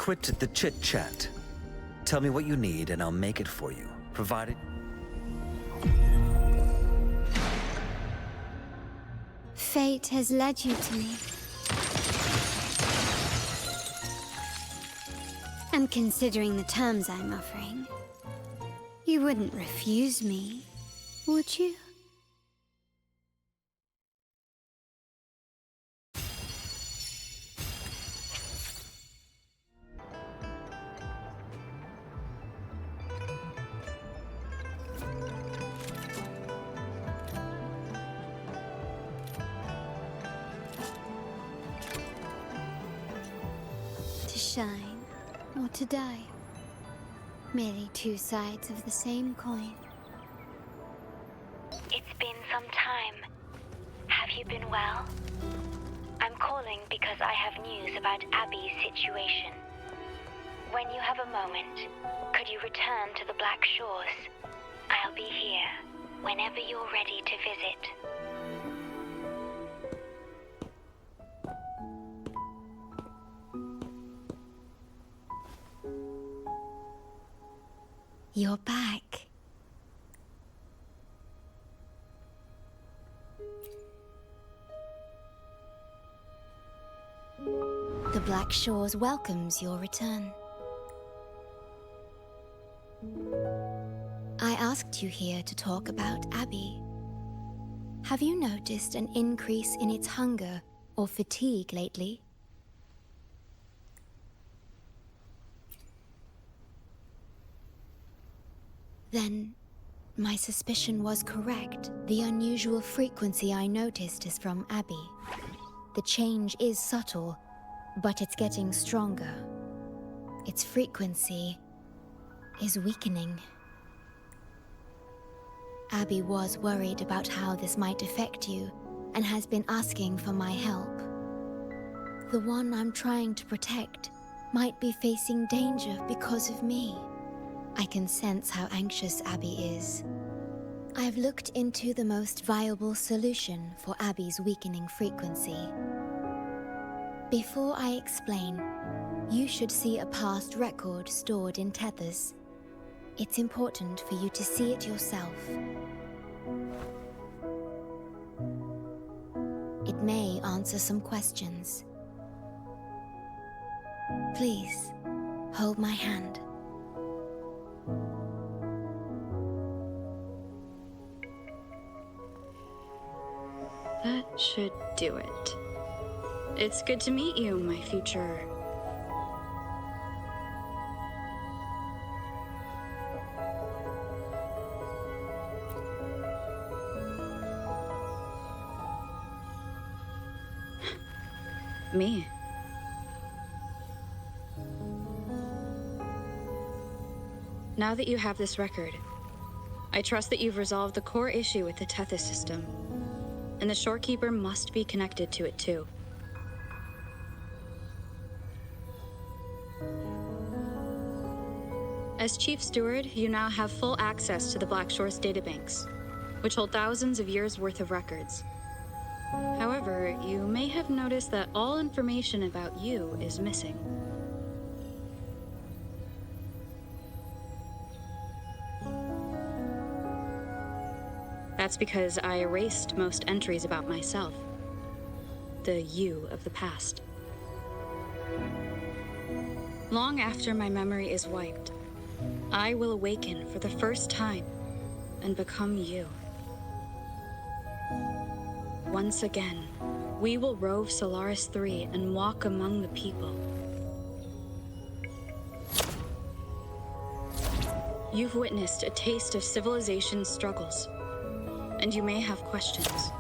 quit the chit-chat. Tell me what you need and I'll make it for you, provided... Fate has led you to me. And considering the terms I'm offering, you wouldn't refuse me, would you? To shine or to die. Merely two sides of the same coin. It's been some time. Have you been well? I'm calling because I have news about Abby's situation. When you have a moment, could you return to the Black Shores? I'll be here whenever you're ready to visit. You're back. The Black Shores welcomes your return. I asked you here to talk about Abby. Have you noticed an increase in its hunger or fatigue lately? Then, my suspicion was correct. The unusual frequency I noticed is from Abby. The change is subtle, but it's getting stronger. Its frequency is weakening. Abby was worried about how this might affect you, and has been asking for my help. The one I'm trying to protect might be facing danger because of me. I can sense how anxious Abby is. I've looked into the most viable solution for Abby's weakening frequency. Before I explain, you should see a past record stored in tethers. It's important for you to see it yourself. It may answer some questions. Please, hold my hand. That should do it. It's good to meet you, my future... me. Now that you have this record, I trust that you've resolved the core issue with the Tethys system, and the Shorekeeper must be connected to it too. As Chief Steward, you now have full access to the Black Shores databanks, which hold thousands of years' worth of records. However, you may have noticed that all information about you is missing. That's because I erased most entries about myself. The you of the past. Long after my memory is wiped, I will awaken for the first time and become you. Once again, we will rove Solaris 3 and walk among the people. You've witnessed a taste of civilization's struggles, and you may have questions,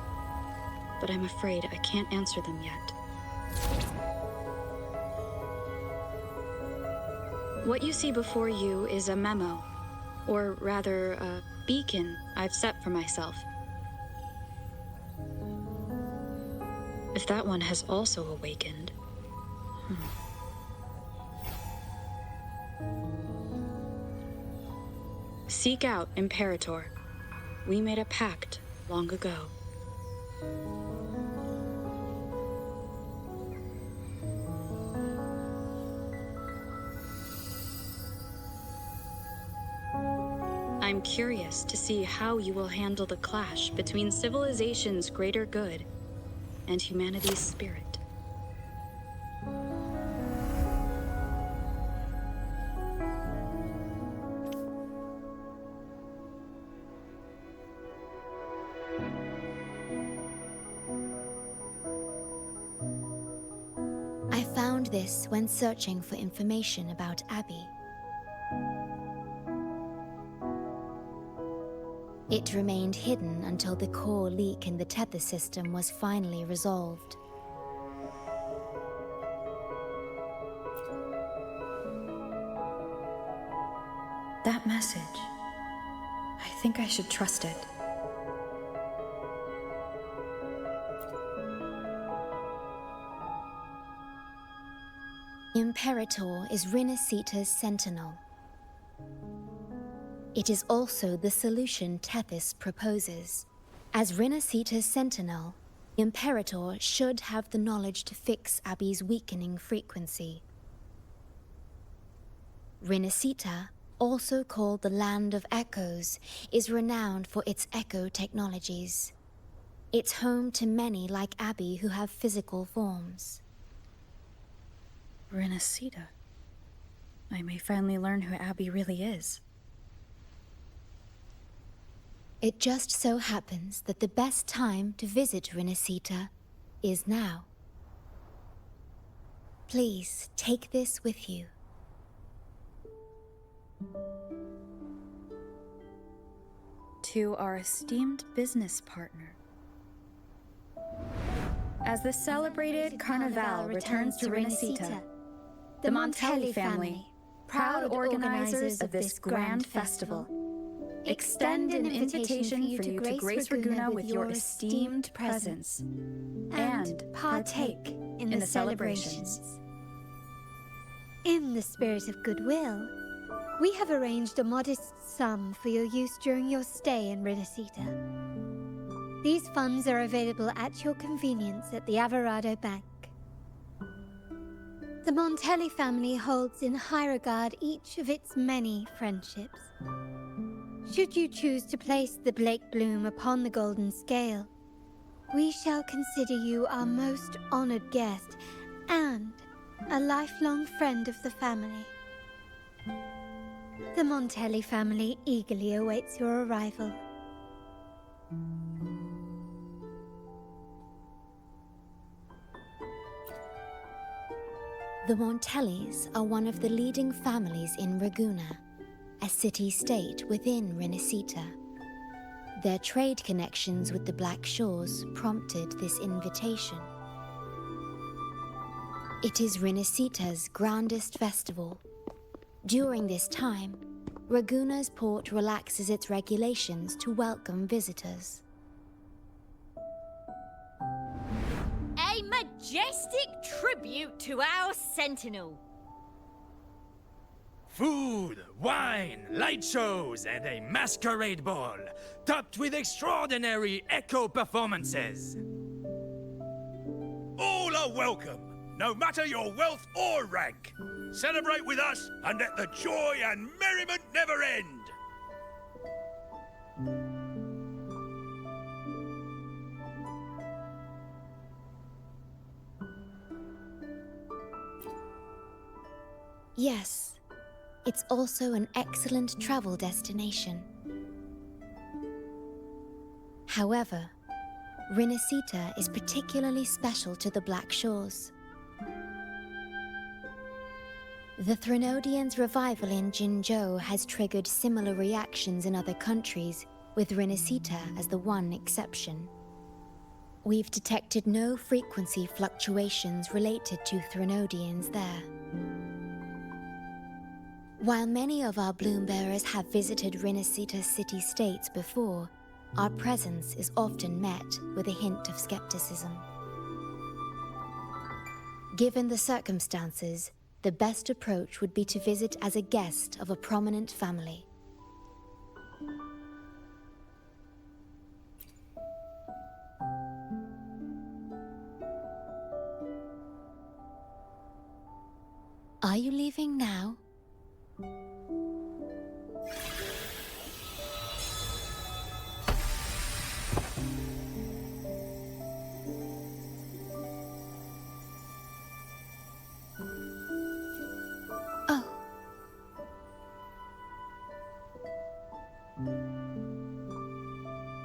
but I'm afraid I can't answer them yet. What you see before you is a memo, or rather, a beacon I've set for myself. If that one has also awakened... Seek out Imperator. We made a pact long ago. I'm curious to see how you will handle the clash between civilization's greater good and humanity's spirit. I found this when searching for information about Abby. It remained hidden until the core leak in the tether system was finally resolved. That message. I think I should trust it. Imperator is Rinasita's sentinel. It is also the solution Tethys proposes. As Rinasita's sentinel, Imperator should have the knowledge to fix Abby's weakening frequency. Rinasita, also called the Land of Echoes, is renowned for its echo technologies. It's home to many like Abby who have physical forms. Rinasita. I may finally learn who Abby really is. It just so happens that the best time to visit Rinasita is now. Please take this with you. To our esteemed business partner. As the celebrated Carnival returns to Rinasita, the Montelli family, proud organizers of this grand festival, extend an invitation for you to grace Raguena with your esteemed presence and partake in the celebrations. In the spirit of goodwill, we have arranged a modest sum for your use during your stay in Rinasita. These funds are available at your convenience at the Averado Bank. The Montelli family holds in high regard each of its many friendships. Should you choose to place the Blake Bloom upon the golden scale, we shall consider you our most honored guest and a lifelong friend of the family. The Montelli family eagerly awaits your arrival. The Montellis are one of the leading families in Raguena, a city-state within Rinasita. Their trade connections with the Black Shores prompted this invitation. It is Rinasita's grandest festival. During this time, Raguena's port relaxes its regulations to welcome visitors. A majestic tribute to our sentinel. Food, wine, light shows, and a masquerade ball, topped with extraordinary echo performances. All are welcome, no matter your wealth or rank. Celebrate with us and let the joy and merriment never end. Yes, it's also an excellent travel destination. However, Rinasita is particularly special to the Black Shores. The Threnodians' revival in Jinzhou has triggered similar reactions in other countries, with Rinasita as the one exception. We've detected no frequency fluctuations related to Threnodians there. While many of our bloom-bearers have visited Rinasita city-states before, our presence is often met with a hint of skepticism. Given the circumstances, the best approach would be to visit as a guest of a prominent family. Are you leaving now?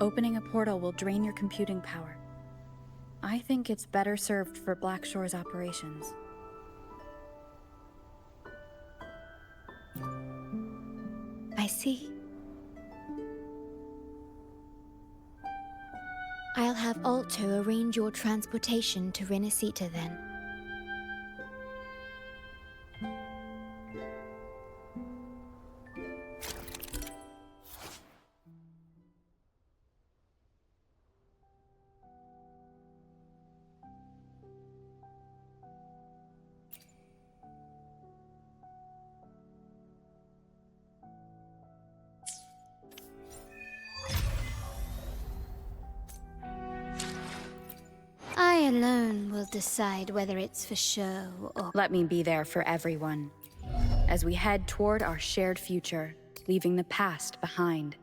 opening a portal will drain your computing power. I think it's better served for Black Shore's operations. I see. I'll have Alto arrange your transportation to Renacita then. I alone will decide whether it's for show or... Let me be there for everyone, as we head toward our shared future, leaving the past behind.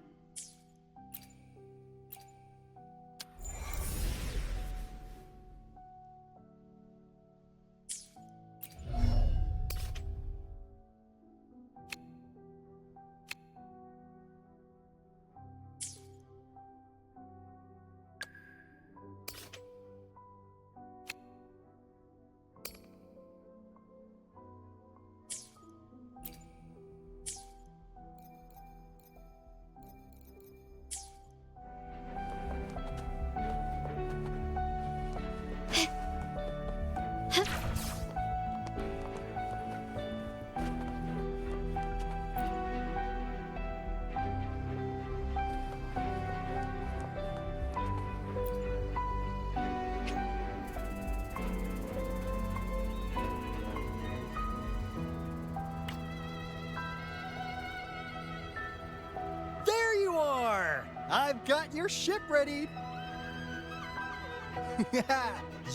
There you are! I've got your ship ready!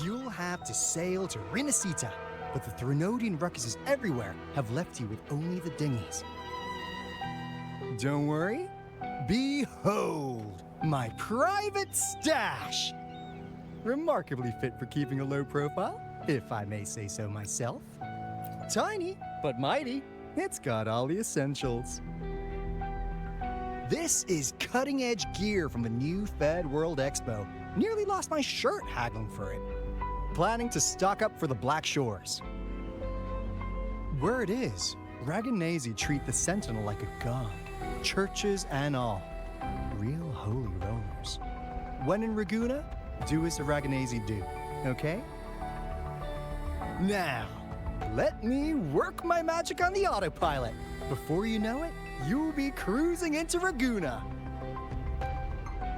You'll have to sail to Renacita, but the Threnodian ruckuses everywhere have left you with only the dinghies. Don't worry. Behold, my private stash! Remarkably fit for keeping a low profile, if I may say so myself. Tiny, but mighty. It's got all the essentials. This is cutting-edge gear from the new Fed World Expo. Nearly lost my shirt haggling for it. Planning to stock up for the Black Shores. Word is, Raganazi treat the Sentinel like a god. Churches and all. Real holy rollers. When in Raguna, do as the Raganazi do, okay? Now, let me work my magic on the autopilot. Before you know it, you'll be cruising into Raguna.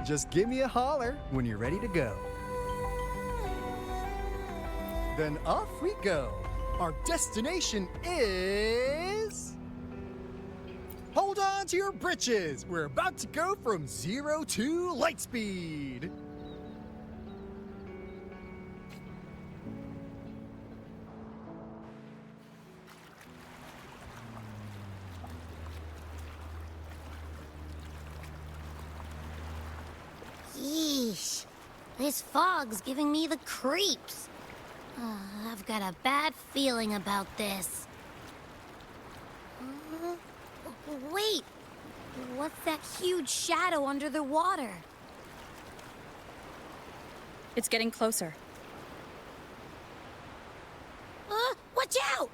Just give me a holler when you're ready to go. Then off we go. Our destination is... Hold on to your britches. We're about to go from 0 to light speed. Yeesh. This fog's giving me the creeps. I've got a bad feeling about this. Wait! What's that huge shadow under the water? It's getting closer. Watch out!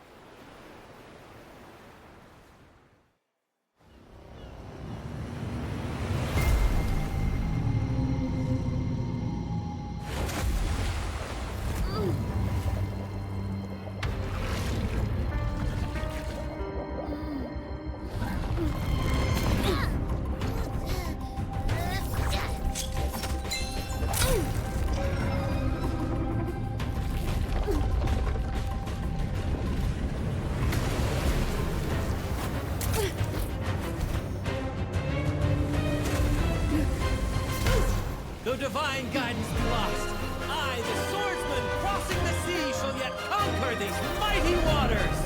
Though divine guidance be lost, I, the swordsman crossing the sea, shall yet conquer these mighty waters!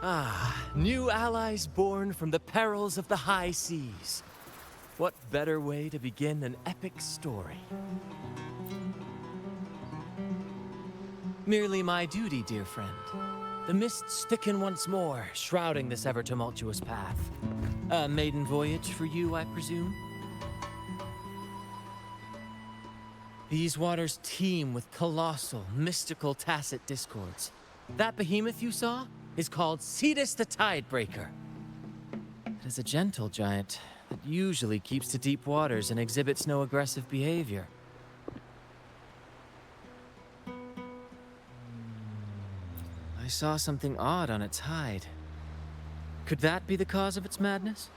Ah, new allies born from the perils of the high seas. What better way to begin an epic story? Merely my duty, dear friend. The mists thicken once more, shrouding this ever-tumultuous path. A maiden voyage for you, I presume? These waters teem with colossal, mystical, tacit discords. That behemoth you saw is called Cetus the Tidebreaker. It is a gentle giant that usually keeps to deep waters and exhibits no aggressive behavior. I saw something odd on its hide. Could that be the cause of its madness?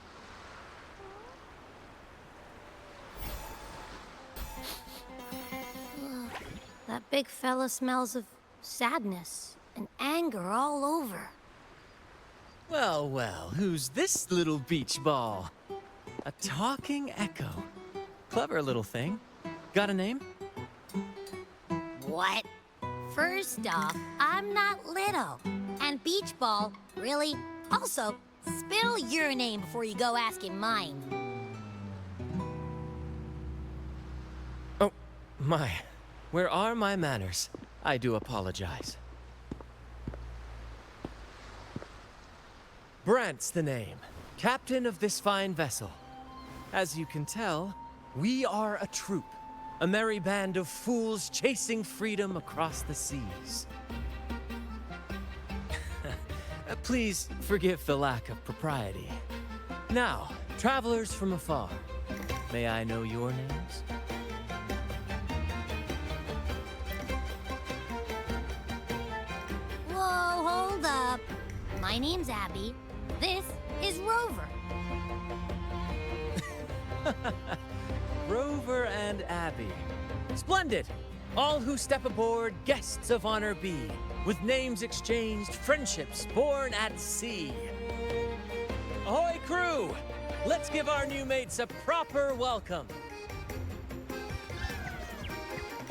That big fella smells of sadness and anger all over. Well, well, who's this little beach ball? A talking echo. Clever little thing. Got a name? What? First off, I'm not little. And beach ball, really? Also, spill your name before you go asking mine. Oh, my. Where are my manners? I do apologize. Brant's the name. Captain of this fine vessel. As you can tell, we are a troop. A merry band of fools chasing freedom across the seas. Please forgive the lack of propriety. Now, travelers from afar, may I know your names? Whoa, hold up. My name's Abby. This is Rover. Rover and Abby. Splendid! All who step aboard, guests of honor be. With names exchanged, friendships born at sea. Ahoy, crew! Let's give our new mates a proper welcome.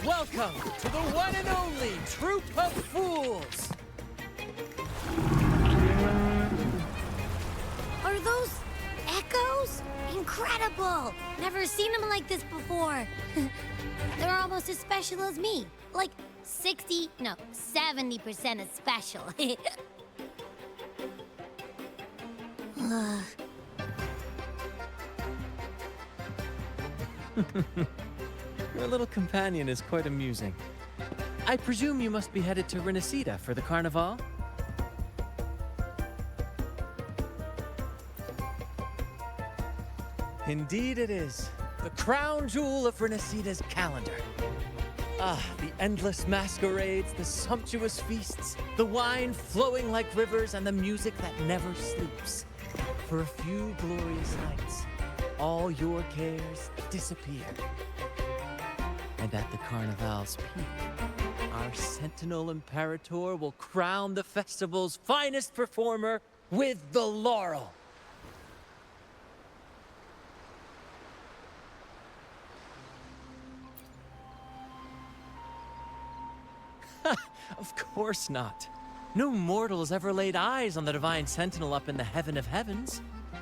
Welcome to the one and only Troop of Fools! Are those echoes? Incredible! Never seen them like this before. They're almost as special as me. Like 70% as special. Your little companion is quite amusing. I presume you must be headed to Renacida for the Carnival? Indeed it is. The crown jewel of Renacida's calendar. Ah, the endless masquerades, the sumptuous feasts, the wine flowing like rivers, and the music that never sleeps. For a few glorious nights, all your cares disappear. And at the Carnival's peak, our Sentinel Imperator will crown the festival's finest performer with the laurel. Of course not. No mortal has ever laid eyes on the Divine Sentinel up in the heaven of heavens.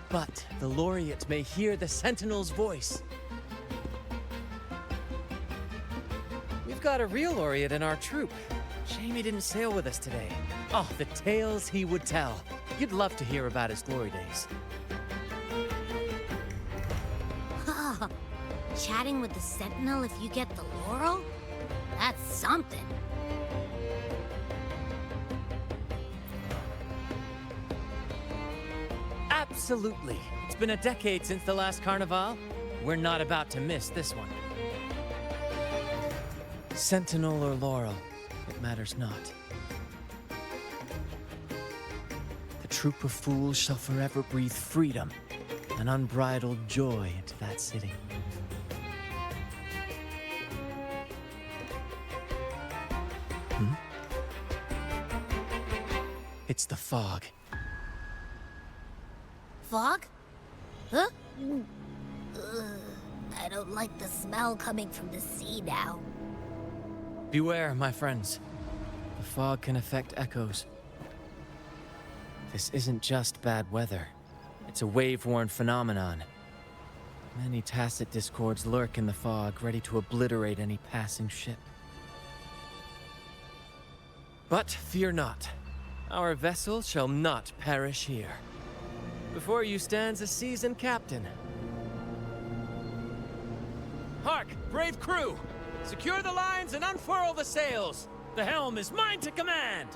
But the laureate may hear the Sentinel's voice. We've got a real laureate in our troop. Shame he didn't sail with us today. Oh, the tales he would tell. You'd love to hear about his glory days. Chatting with the Sentinel if you get the laurel? That's something. Absolutely. It's been a decade since the last Carnival. We're not about to miss this one. Sentinel or laurel, it matters not. The troop of fools shall forever breathe freedom and unbridled joy into that city. It's the fog. Fog? Huh? I don't like the smell coming from the sea now. Beware, my friends. The fog can affect echoes. This isn't just bad weather. It's a wave-worn phenomenon. Many tacit discords lurk in the fog, ready to obliterate any passing ship. But fear not. Our vessel shall not perish here. Before you stands a seasoned captain. Hark, brave crew! Secure the lines and unfurl the sails! The helm is mine to command!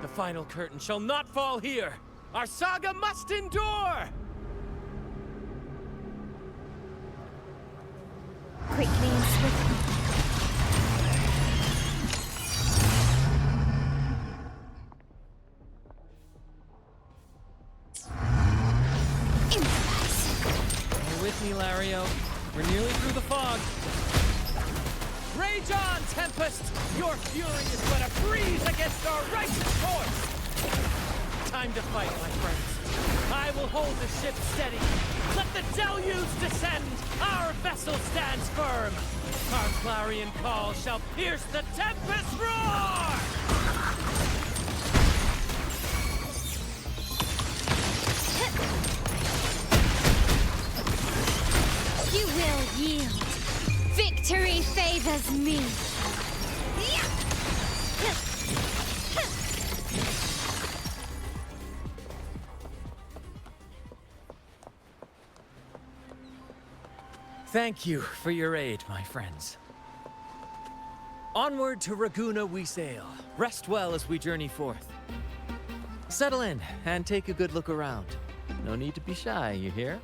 The final curtain shall not fall here! Our saga must endure! Quickly and swiftly. You're with me, Lario. We're nearly through the fog. Rage on, Tempest! Your fury is but a breeze against our righteous course! Time to fight, my friends. I will hold the ship steady. Let the deluge descend! Our vessel stands firm! Our clarion call shall pierce the tempest roar! You will yield. Victory favors me. Thank you for your aid, my friends. Onward to Raguna we sail. Rest well as we journey forth. Settle in and take a good look around. No need to be shy, you hear?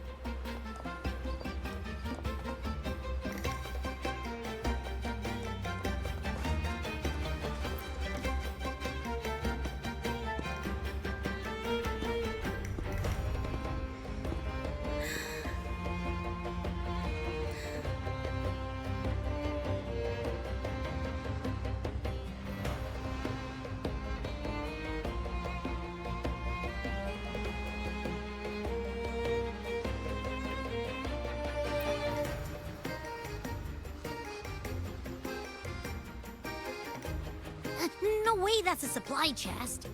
No way that's a supply chest.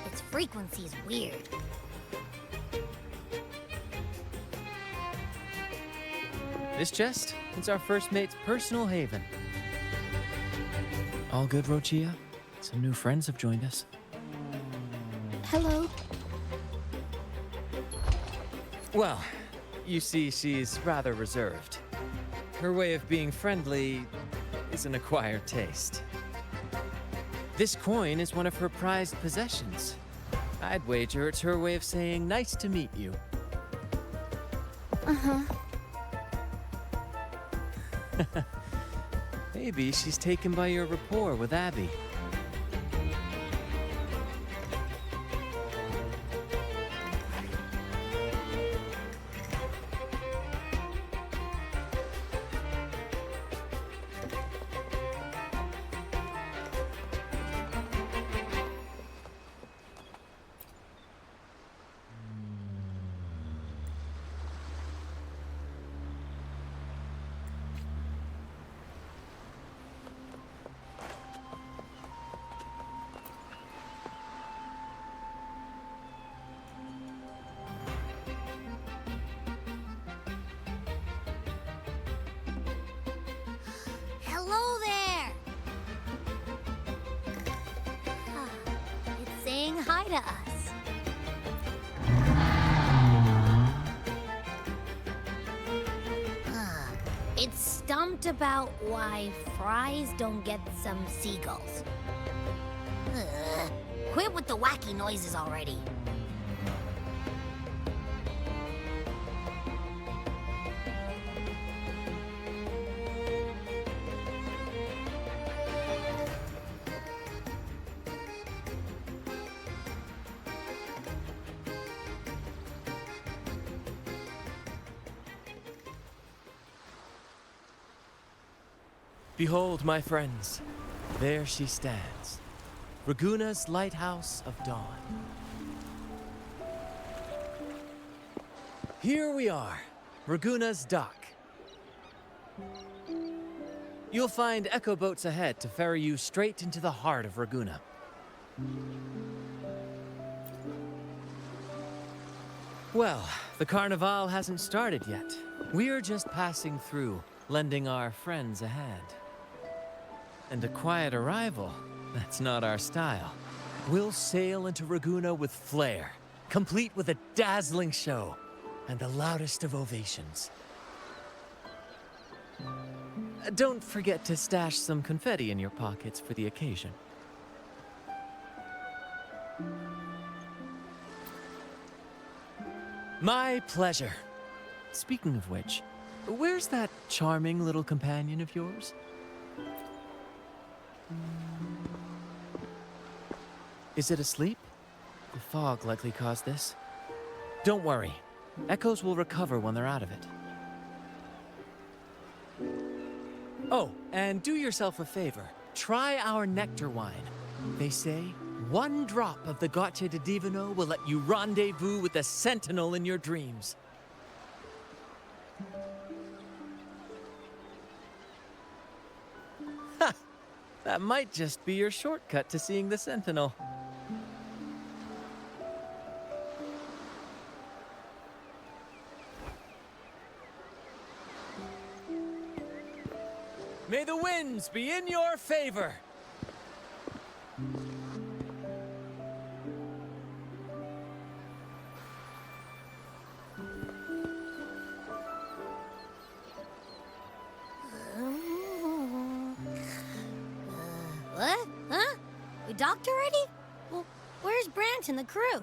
Its frequency is weird. This chest is our first mate's personal haven. All good, Rochia? Some new friends have joined us. Hello. Well, you see, she's rather reserved. Her way of being friendly is an acquired taste. This coin is one of her prized possessions. I'd wager it's her way of saying nice to meet you. Uh-huh. Maybe she's taken by your rapport with Abby. Hello there! It's saying hi to us. It's stumped about why fries don't get some seagulls. Quit with the wacky noises already. Behold, my friends, there she stands, Raguna's Lighthouse of Dawn. Here we are, Raguna's dock. You'll find echo boats ahead to ferry you straight into the heart of Raguna. Well, the Carnival hasn't started yet. We're just passing through, lending our friends a hand. And a quiet arrival, that's not our style. We'll sail into Raguna with flair, complete with a dazzling show and the loudest of ovations. Don't forget to stash some confetti in your pockets for the occasion. My pleasure. Speaking of which, where's that charming little companion of yours? Is it asleep? The fog likely caused this. Don't worry. Echoes will recover when they're out of it. Oh, and do yourself a favor. Try our nectar wine. They say one drop of the Gocce di Divino will let you rendezvous with the Sentinel in your dreams. Ha! That might just be your shortcut to seeing the Sentinel. May the winds be in your favor! What? Huh? We docked already? Well, where's Brant and the crew?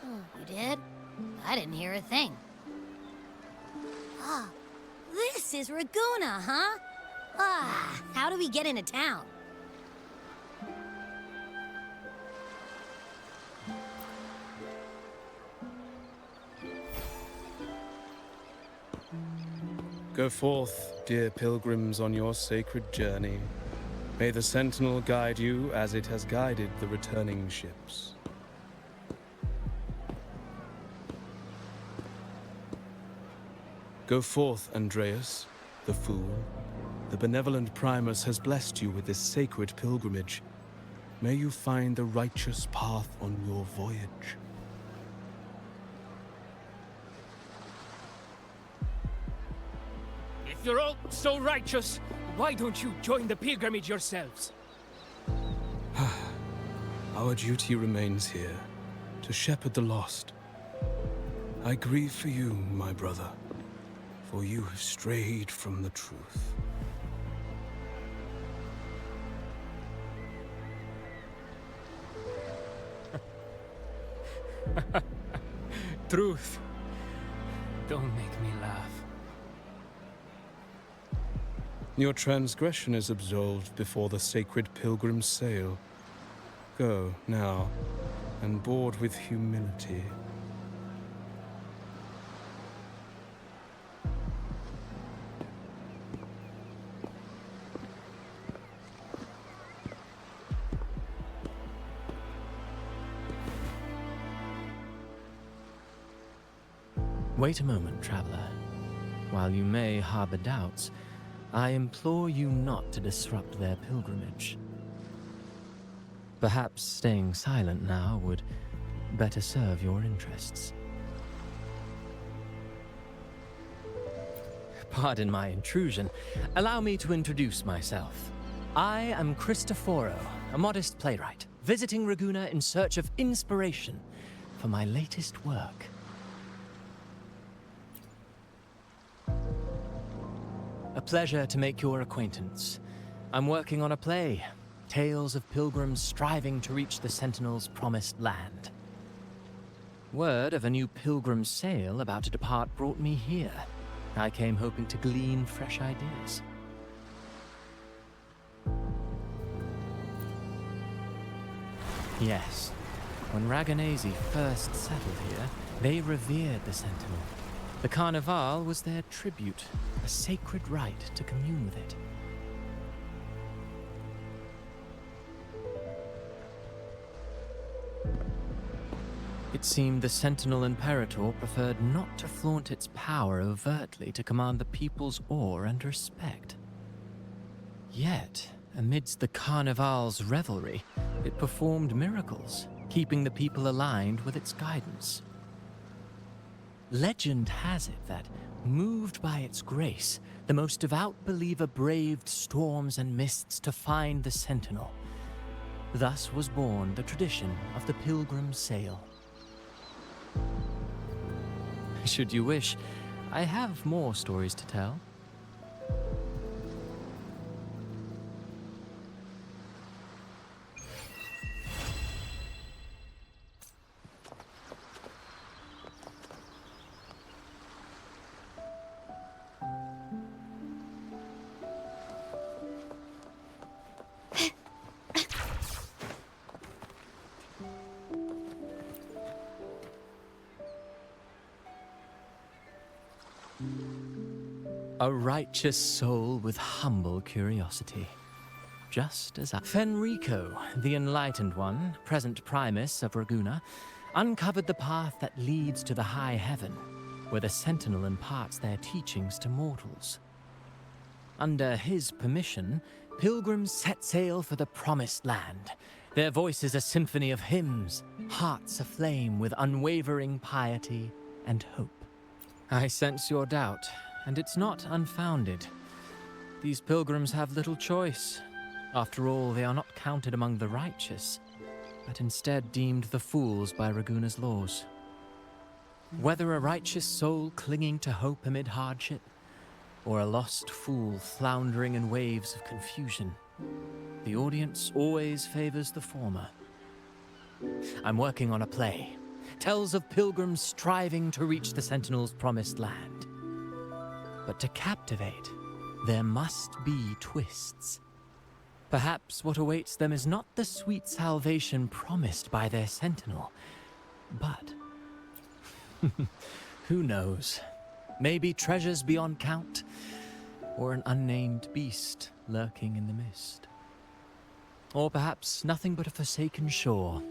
Oh, you did? I didn't hear a thing. Ah, this is Raguna, huh? Ah, how do we get into town? Go forth, dear pilgrims, on your sacred journey. May the Sentinel guide you as it has guided the returning ships. Go forth, Andreas, the fool. The benevolent Primus has blessed you with this sacred pilgrimage. May you find the righteous path on your voyage. If you're all so righteous, why don't you join the pilgrimage yourselves? Our duty remains here, to shepherd the lost. I grieve for you, my brother, for you have strayed from the truth. Truth. Don't make me laugh. Your transgression is absolved before the sacred pilgrims sail. Go, now, and board with humility. Wait a moment, traveler. While you may harbor doubts, I implore you not to disrupt their pilgrimage. Perhaps staying silent now would better serve your interests. Pardon my intrusion. Allow me to introduce myself. I am Cristoforo, a modest playwright, visiting Raguna in search of inspiration for my latest work. A pleasure to make your acquaintance. I'm working on a play, tales of pilgrims striving to reach the Sentinel's promised land. Word of a new pilgrim sail about to depart brought me here. I came hoping to glean fresh ideas. Yes, when Raganesi first settled here, they revered the Sentinel. The Carnival was their tribute, a sacred right to commune with it. It seemed the Sentinel Imperator preferred not to flaunt its power overtly to command the people's awe and respect. Yet, amidst the Carnival's revelry, it performed miracles, keeping the people aligned with its guidance. Legend has it that, moved by its grace, the most devout believer braved storms and mists to find the Sentinel. Thus was born the tradition of the Pilgrim Sail. Should you wish, I have more stories to tell. A righteous soul with humble curiosity. Just as Fenrico, the Enlightened One, present Primus of Raguna, uncovered the path that leads to the high heaven, where the Sentinel imparts their teachings to mortals. Under his permission, pilgrims set sail for the Promised Land, their voices a symphony of hymns, hearts aflame with unwavering piety and hope. I sense your doubt, and it's not unfounded. These pilgrims have little choice. After all, they are not counted among the righteous, but instead deemed the fools by Raguna's laws. Whether a righteous soul clinging to hope amid hardship, or a lost fool floundering in waves of confusion, the audience always favors the former. I'm working on a play. Tells of pilgrims striving to reach the Sentinel's promised land. But to captivate, there must be twists. Perhaps what awaits them is not the sweet salvation promised by their Sentinel, but who knows? Maybe treasures beyond count, or an unnamed beast lurking in the mist. Or perhaps nothing but a forsaken shore.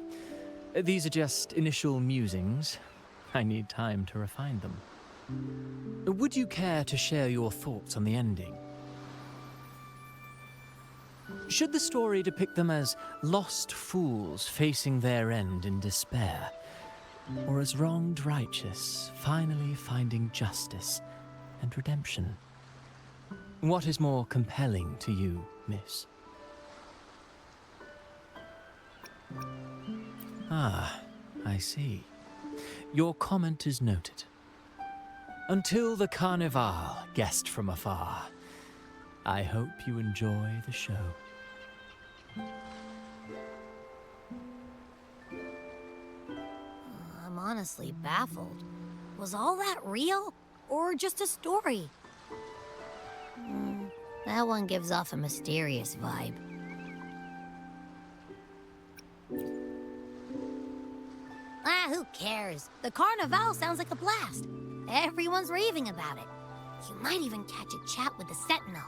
These are just initial musings. I need time to refine them. Would you care to share your thoughts on the ending? Should the story depict them as lost fools facing their end in despair, or as wronged righteous finally finding justice and redemption? What is more compelling to you, miss? Ah, I see. Your comment is noted. Until the Carnival, guest from afar, I hope you enjoy the show. I'm honestly baffled. Was all that real, or just a story? That one gives off a mysterious vibe. Who cares? The Carnival sounds like a blast. Everyone's raving about it. You might even catch a chat with the Sentinel.